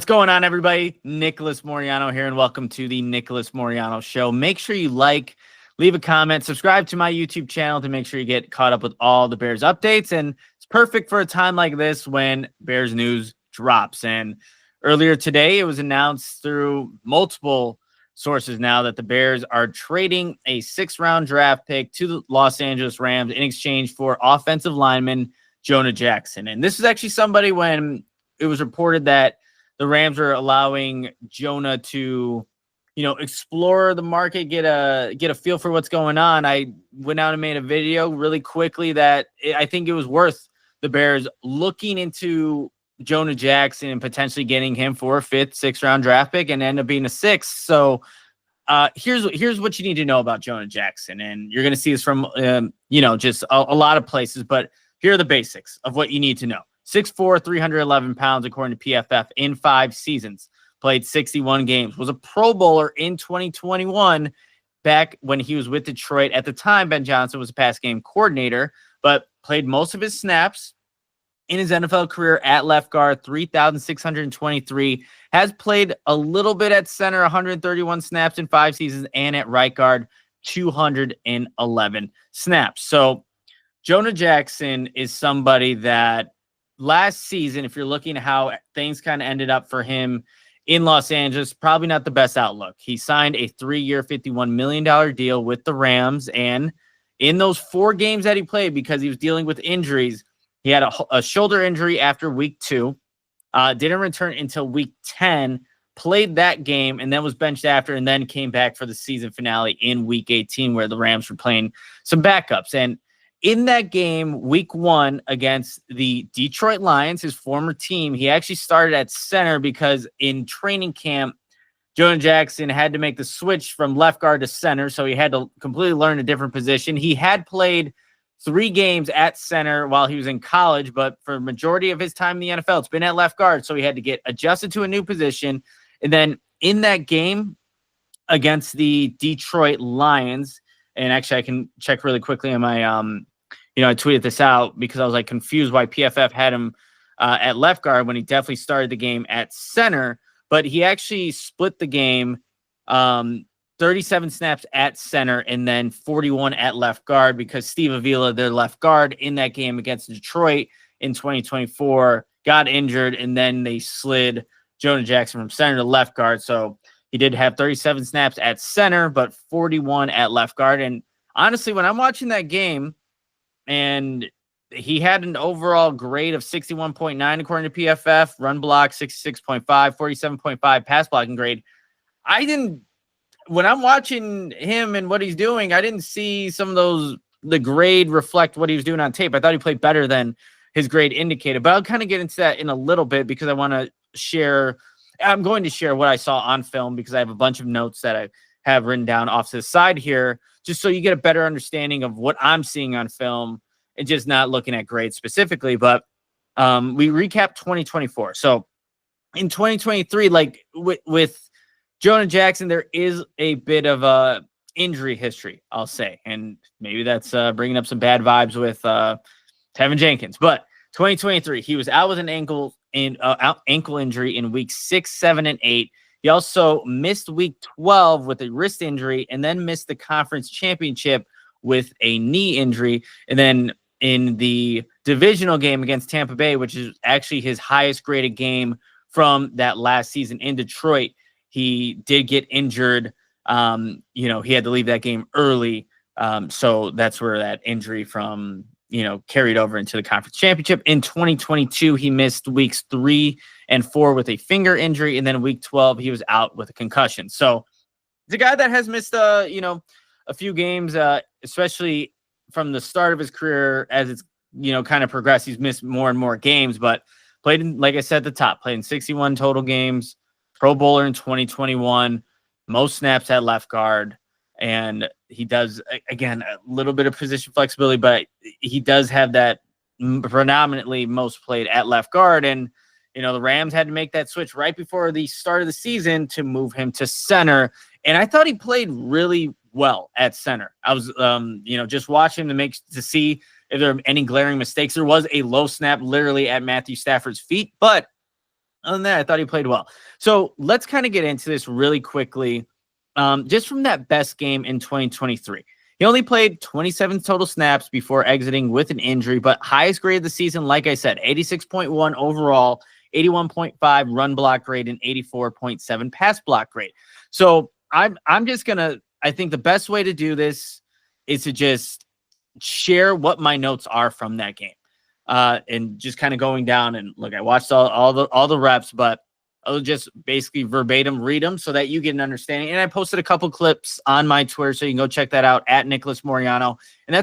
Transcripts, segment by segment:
What's going on, everybody? Nicholas Moriano here, and welcome to the Nicholas Moriano Show. Make sure you like, leave a comment, subscribe to my YouTube channel to make sure you get caught up with all the Bears updates. And it's perfect for a time like this when Bears news drops. And earlier today, it was announced through multiple sources now that the Bears are trading a 6th-round draft pick to the Los Angeles Rams in exchange for offensive lineman Jonah Jackson. And this is actually somebody when it was reported that the Rams are allowing Jonah to, explore the market, get a feel for what's going on. I went out and made a video really quickly that I think it was worth the Bears looking into Jonah Jackson and potentially getting him for a 5th, 6th-round draft pick and end up being a 6th. So here's what you need to know about Jonah Jackson. And you're going to see this from, just a lot of places, but here are the basics of what you need to know. 6'4", 311 pounds, according to PFF, in 5 seasons. Played 61 games. Was a Pro Bowler in 2021, back when he was with Detroit. At the time, Ben Johnson was a pass game coordinator, but played most of his snaps in his NFL career at left guard, 3,623. Has played a little bit at center, 131 snaps in 5 seasons, and at right guard, 211 snaps. So Jonah Jackson is somebody that last season, if you're looking at how things kind of ended up for him in Los Angeles, probably not the best outlook. He signed a 3-year, $51 million deal with the Rams. And in those 4 games that he played, because he was dealing with injuries, he had a shoulder injury after week 2, didn't return until week 10, played that game, and then was benched after, and then came back for the season finale in week 18, where the Rams were playing some backups. And in that game, week 1 against the Detroit Lions, his former team, he actually started at center because in training camp, Jonah Jackson had to make the switch from left guard to center, so he had to completely learn a different position. He had played 3 games at center while he was in college, but for the majority of his time in the NFL, it's been at left guard, so he had to get adjusted to a new position. And then in that game against the Detroit Lions, and actually I can check really quickly on my I tweeted this out because I was confused why PFF had him at left guard when he definitely started the game at center, but he actually split the game, 37 snaps at center and then 41 at left guard, because Steve Avila, their left guard in that game against Detroit in 2024, got injured, and then they slid Jonah Jackson from center to left guard. So he did have 37 snaps at center, but 41 at left guard. And honestly, when I'm watching that game, and he had an overall grade of 61.9 according to PFF, run block 66.5, 47.5 pass blocking grade. When I'm watching him and what he's doing, I didn't see some of the grade reflect what he was doing on tape. I thought he played better than his grade indicated, but I'll kind of get into that in a little bit because I'm going to share what I saw on film, because I have a bunch of notes that I have written down off to the side here, just so you get a better understanding of what I'm seeing on film and just not looking at grades specifically. But we recap 2024. So in 2023, with Jonah Jackson, there is a bit of a injury history, I'll say. And maybe that's bringing up some bad vibes with Tevin Jenkins. But 2023, he was out with an ankle injury in week 6, 7, and 8. He also missed week 12 with a wrist injury, and then missed the conference championship with a knee injury. And then in the divisional game against Tampa Bay, which is actually his highest graded game from that last season in Detroit, he did get injured. He had to leave that game early. So that's where that injury from, carried over into the conference championship. In 2022, he missed weeks 3 and 4 with a finger injury. And then week 12, he was out with a concussion. So the guy that has missed, a few games, especially from the start of his career, as it's, kind of progressed, he's missed more and more games, but played in, like I said at the top, played in 61 total games, Pro Bowler in 2021, most snaps at left guard. And he does, again, a little bit of position flexibility, but he does have that predominantly most played at left guard. And, the Rams had to make that switch right before the start of the season to move him to center. And I thought he played really well at center. I was, just watching to see if there were any glaring mistakes. There was a low snap literally at Matthew Stafford's feet, but Other than that, I thought he played well. So let's kind of get into this really quickly. Just from that best game in 2023. He only played 27 total snaps before exiting with an injury, but highest grade of the season, like I said, 86.1 overall, 81.5 run block grade, and 84.7 pass block grade. So I'm just gonna, I think the best way to do this is to just share what my notes are from that game. And just kind of going down and look, I watched all the reps, but I'll just basically verbatim read them so that you get an understanding. And I posted a couple clips on my Twitter, so you can go check that out at Nicholas Moriano. And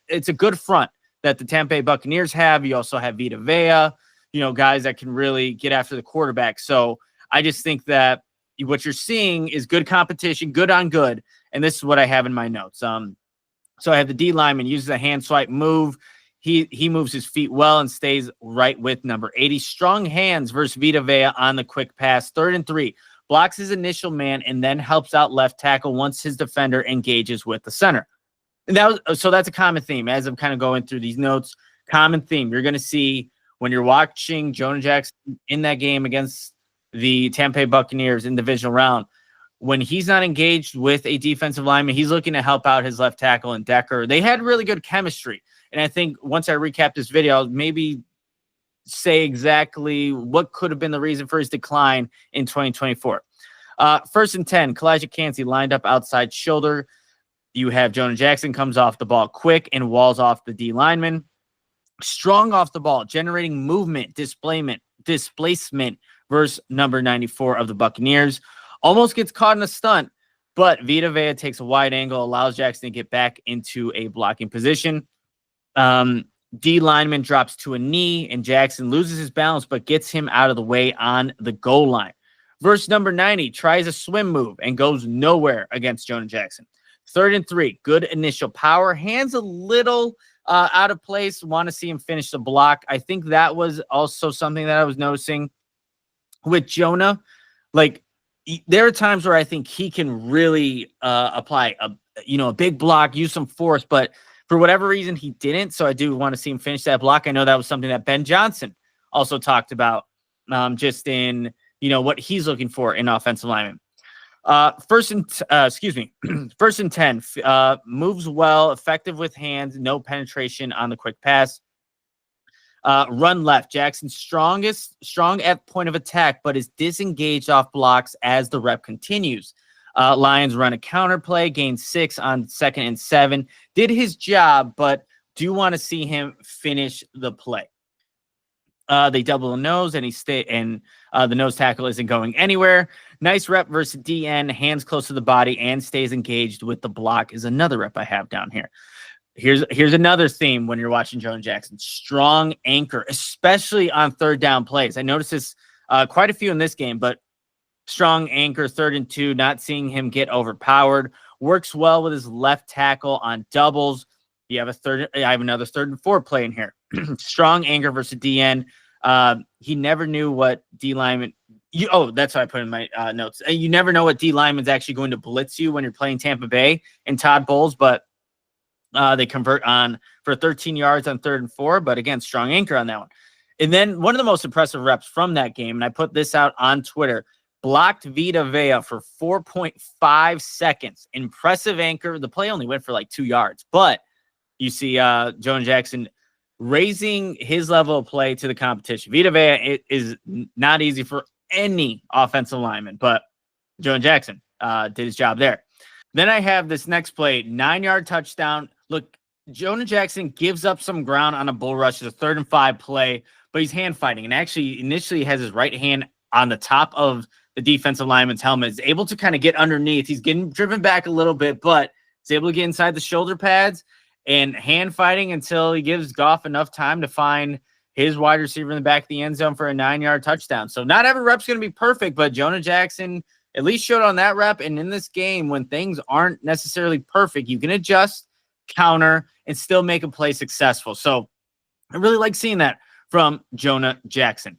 it's a good front that the Tampa Bay Buccaneers have. You also have Vita Vea, guys that can really get after the quarterback. So I just think that what you're seeing is good competition, good on good. And this is what I have in my notes. So I have the D lineman uses a hand swipe move. He moves his feet well and stays right with number 80. Strong hands versus Vita Vea on the quick pass. 3rd and 3. Blocks his initial man and then helps out left tackle once his defender engages with the center. And that's a common theme. As I'm kind of going through these notes, common theme. You're going to see when you're watching Jonah Jackson in that game against the Tampa Bay Buccaneers in the divisional round, when he's not engaged with a defensive lineman, he's looking to help out his left tackle and Decker. They had really good chemistry. And I think once I recap this video, I'll maybe say exactly what could have been the reason for his decline in 2024. 1st and 10, Kalijah Kancey lined up outside shoulder. You have Jonah Jackson comes off the ball quick and walls off the D lineman. Strong off the ball, generating movement, displacement versus number 94 of the Buccaneers. Almost gets caught in a stunt, but Vita Vea takes a wide angle, allows Jackson to get back into a blocking position. D lineman drops to a knee, and Jackson loses his balance, but gets him out of the way on the goal line. Verse number 90 tries a swim move and goes nowhere against Jonah Jackson. 3rd and 3, good initial power. Hands a little out of place. Want to see him finish the block. I think that was also something that I was noticing with Jonah. Like, there are times where I think he can really apply a big block, use some force, but for whatever reason, he didn't. So I do want to see him finish that block. I know that was something that Ben Johnson also talked about, just in, what he's looking for in offensive lineman. 1st and 10, moves well, effective with hands, no penetration on the quick pass. Run left. Jackson strong at point of attack, but is disengaged off blocks as the rep continues. Lions run a counter play, gain 6 on 2nd and 7. Did his job, but do want to see him finish the play. They double the nose, and the nose tackle isn't going anywhere. Nice rep versus DN, hands close to the body, and stays engaged with the block is another rep I have down here. Here's another theme when you're watching Jonah Jackson. Strong anchor, especially on 3rd down plays. I noticed this quite a few in this game, but strong anchor, 3rd and 2, not seeing him get overpowered. Works well with his left tackle on doubles. I have another 3rd and 4 play in here. Strong anchor versus DN. He never knew what D lineman. That's what I put in my notes. You never know what D lineman's actually going to blitz you when you're playing Tampa Bay and Todd Bowles, but they convert on for 13 yards on 3rd and 4. But again, strong anchor on that one. And then one of the most impressive reps from that game, and I put this out on Twitter, blocked Vita Vea for 4.5 seconds. Impressive anchor. The play only went for like 2 yards, but you see Jonah Jackson raising his level of play to the competition. Vita Vea is not easy for any offensive lineman, but Jonah Jackson did his job there. Then I have this next play, 9-yard touchdown. Look, Jonah Jackson gives up some ground on a bull rush. It's a 3rd and 5 play, but he's hand fighting, and actually initially has his right hand on the top of the defensive lineman's helmet. Is able to kind of get underneath. He's getting driven back a little bit, but he's able to get inside the shoulder pads and hand fighting until he gives Goff enough time to find his wide receiver in the back of the end zone for a 9-yard touchdown. So not every rep's going to be perfect, but Jonah Jackson at least showed on that rep. And in this game, when things aren't necessarily perfect, you can adjust, counter, and still make a play successful. So I really like seeing that from Jonah Jackson.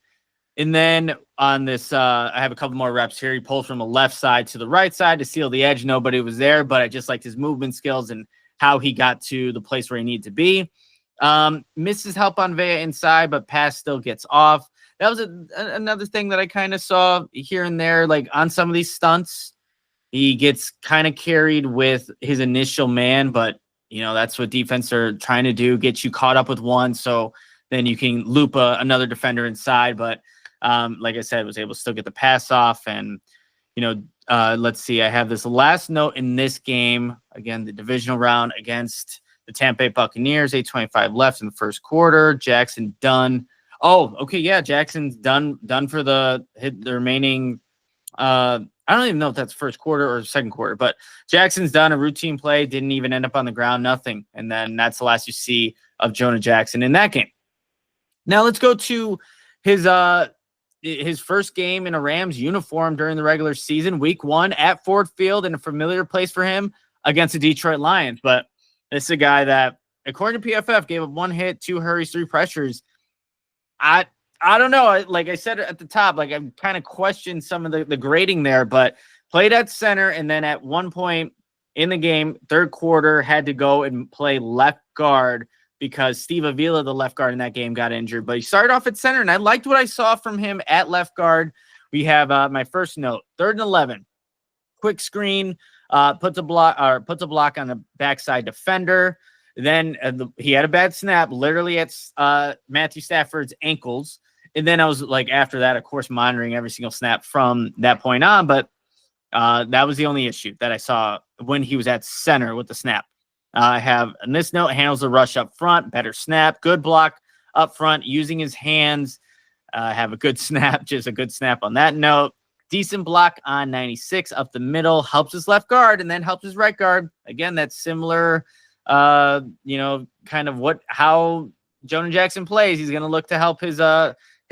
And then on this, I have a couple more reps here. He pulls from the left side to the right side to seal the edge. Nobody was there, but I just liked his movement skills and how he got to the place where he needed to be. Misses help on Vea inside, but pass still gets off. that was another thing that I kind of saw here and there, like on some of these stunts. He gets kind of carried with his initial man, but that's what defense are trying to do, get you caught up with one, so then you can loop another defender inside. But like I said, was able to still get the pass off. And let's see, I have this last note in this game. Again, the divisional round against the Tampa Bay Buccaneers, 8:25 left in the first quarter. Jackson done. Oh, okay, yeah, Jackson's done for the remaining. I don't even know if that's first quarter or second quarter, but Jackson's done a routine play, didn't even end up on the ground, nothing. And then that's the last you see of Jonah Jackson in that game. Now let's go to his first game in a Rams uniform during the regular season, week 1 at Ford Field, in a familiar place for him against the Detroit Lions. But this is a guy that, according to PFF, gave up 1 hit, 2 hurries, 3 pressures. I don't know. Like I said at the top, like I kind of questioned some of the grading there, but played at center. And then at one point in the game, third quarter, had to go and play left guard because Steve Avila, the left guard in that game, got injured. But he started off at center, and I liked what I saw from him at left guard. We have my first note, 3rd and 11. Quick screen, puts a block on the backside defender. Then he had a bad snap, literally at Matthew Stafford's ankles. And then I was like, after that, of course, monitoring every single snap from that point on. But that was the only issue that I saw when he was at center with the snap. I have in this note, handles the rush up front, better snap, good block up front, using his hands. Have a good snap, just a good snap on that note. Decent block on 96 up the middle, helps his left guard and then helps his right guard. Again, that's similar, kind of how Jonah Jackson plays. He's going to look to help his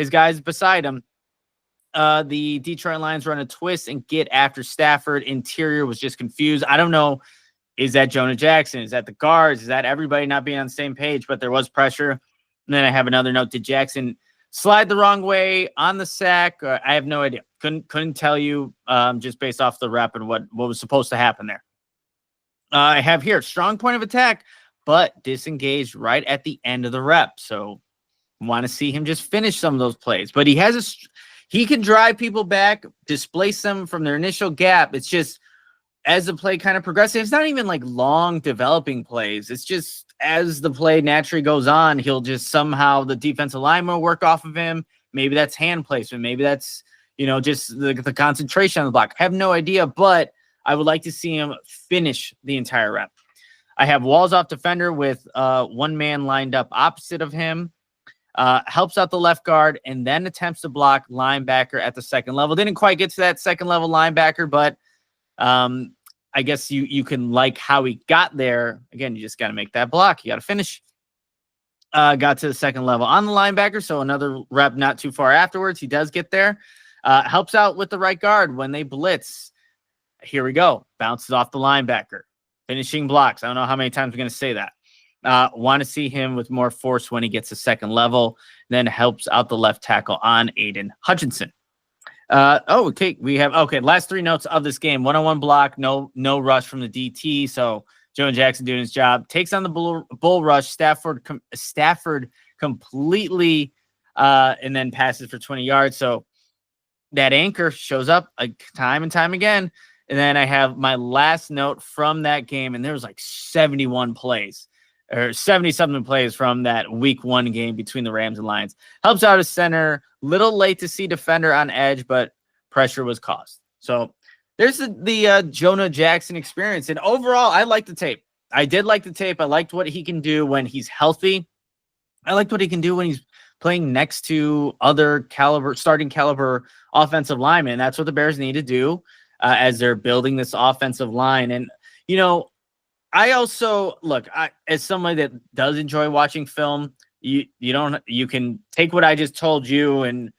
guys beside him. The Detroit Lions run a twist and get after Stafford. Interior was just confused. I don't know. Is that Jonah Jackson? Is that the guards? Is that everybody not being on the same page? But there was pressure. And then I have another note. Did Jackson slide the wrong way on the sack? I have no idea. Couldn't tell you just based off the rep and what was supposed to happen there. I have here strong point of attack, but disengaged right at the end of the rep. So want to see him just finish some of those plays. But he can drive people back, displace them from their initial gap. It's just as the play kind of progresses, it's not even like long developing plays. It's just as the play naturally goes on, he'll just somehow the defensive lineman will work off of him. Maybe that's hand placement. Maybe that's, just the concentration on the block. I have no idea, but I would like to see him finish the entire rep. I have walls off defender with one man lined up opposite of him. Helps out the left guard and then attempts to block linebacker at the second level. Didn't quite get to that second level linebacker, but I guess you can like how he got there. Again, you just got to make that block. You got to finish. Got to the second level on the linebacker, so another rep not too far afterwards. He does get there. Helps out with the right guard when they blitz. Here we go. Bounces off the linebacker. Finishing blocks. I don't know how many times I'm going to say that. Want to see him with more force when he gets to second level. Then helps out the left tackle on Aiden Hutchinson. Okay. We have, last 3 notes of this game. 1-on-1 block, no rush from the DT. So Jonah Jackson doing his job. Takes on the bull rush. Stafford completely, and then passes for 20 yards. So that anchor shows up time and time again. And then I have my last note from that game, and there was like 71 plays. Or 70-something plays from that week 1 game between the Rams and Lions. Helps out his center. Little late to see defender on edge, but pressure was caused. So there's the Jonah Jackson experience. And overall, I like the tape. I did like the tape. I liked what he can do when he's healthy. I liked what he can do when he's playing next to other starting caliber offensive linemen. That's what the Bears need to do as they're building this offensive line. And, I also as somebody that does enjoy watching film, you can take what I just told you and,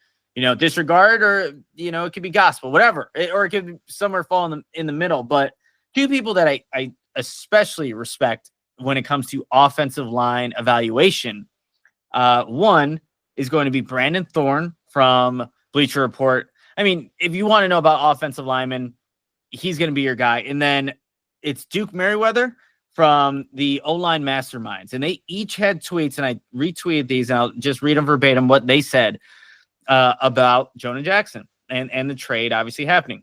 disregard, or, it could be gospel, whatever, or it could be somewhere fall in the middle. But 2 people that I especially respect when it comes to offensive line evaluation. One is going to be Brandon Thorne from Bleacher Report. I mean, if you want to know about offensive linemen, he's going to be your guy. And then it's Duke Merriweather from the O-Line Masterminds. And they each had tweets, and I retweeted these, and I'll just read them verbatim what they said. about Jonah Jackson and the trade obviously happening.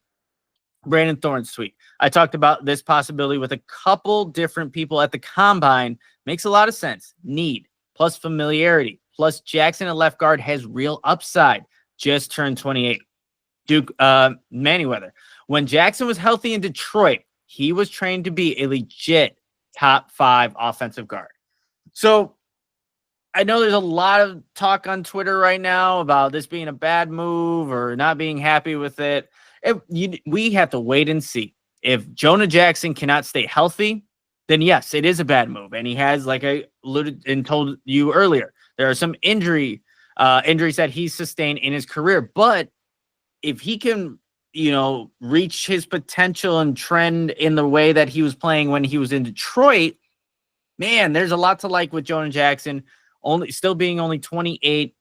Brandon Thorne's tweet. I talked about this possibility with a couple different people at the combine. Makes a lot of sense. Need plus familiarity plus Jackson at left guard has real upside. Just turned 28. Duke Manyweather. When Jackson was healthy in Detroit, he was trained to be a legit top 5 offensive guard. So I know there's a lot of talk on Twitter right now about this being a bad move or not being happy with it. We have to wait and see. If Jonah Jackson cannot stay healthy, then yes, it is a bad move. And he has, like I alluded and told you earlier, there are some injuries that he's sustained in his career. But if he can, reach his potential and trend in the way that he was playing when he was in Detroit, man, there's a lot to like with Jonah Jackson, still being only 28,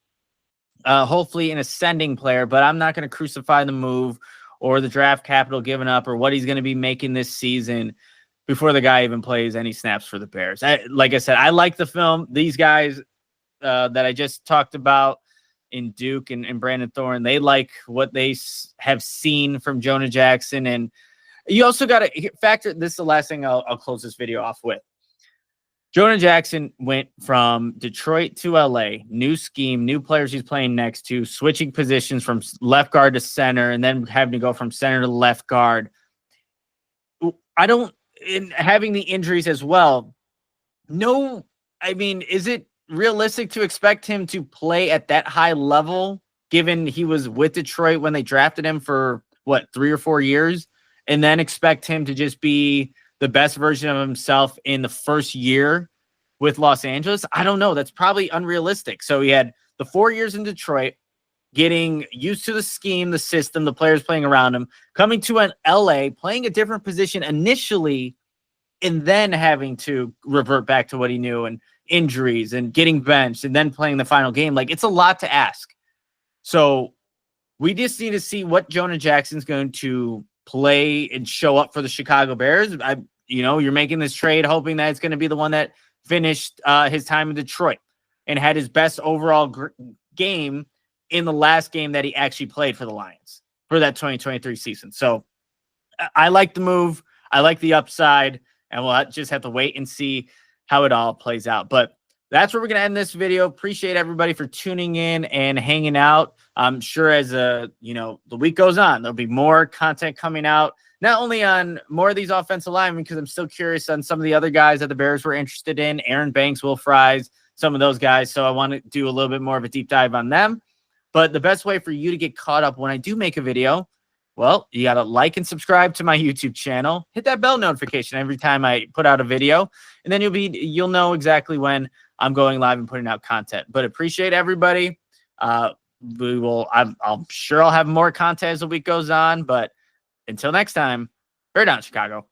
hopefully an ascending player, but I'm not going to crucify the move or the draft capital given up or what he's going to be making this season before the guy even plays any snaps for the Bears. Like I said, I like the film. These guys that I just talked about in Duke and Brandon Thorne, they like what they have seen from Jonah Jackson. And you also got to factor, this is the last thing I'll close this video off with. Jonah Jackson went from Detroit to LA, new scheme, new players he's playing next to, switching positions from left guard to center, and then having to go from center to left guard. In having the injuries as well. No, I mean, is it realistic to expect him to play at that high level, given he was with Detroit when they drafted him for 3 or 4 years, and then expect him to just be the best version of himself in the first year with Los Angeles? I don't know. That's probably unrealistic. So he had the 4 years in Detroit, getting used to the scheme, the system, the players playing around him, coming to an LA, playing a different position initially, and then having to revert back to what he knew and injuries and getting benched and then playing the final game. Like, it's a lot to ask. So we just need to see what Jonah Jackson's going to play and show up for the Chicago Bears. You're making this trade hoping that it's going to be the one that finished his time in Detroit and had his best overall game in the last game that he actually played for the Lions for that 2023 season. So I like the move. I like the upside, and we'll just have to wait and see how it all plays out. But that's where we're going to end this video. Appreciate everybody for tuning in and hanging out. I'm sure as the week goes on, there'll be more content coming out, not only on more of these offensive linemen, because I'm still curious on some of the other guys that the Bears were interested in, Aaron Banks, Will Fries, some of those guys. So I want to do a little bit more of a deep dive on them. But the best way for you to get caught up when I do make a video, well, you got to like and subscribe to my YouTube channel. Hit that bell notification every time I put out a video, and then you'll know exactly when I'm going live and putting out content. But appreciate everybody. I'm sure I'll have more content as the week goes on. But until next time, bear down, Chicago.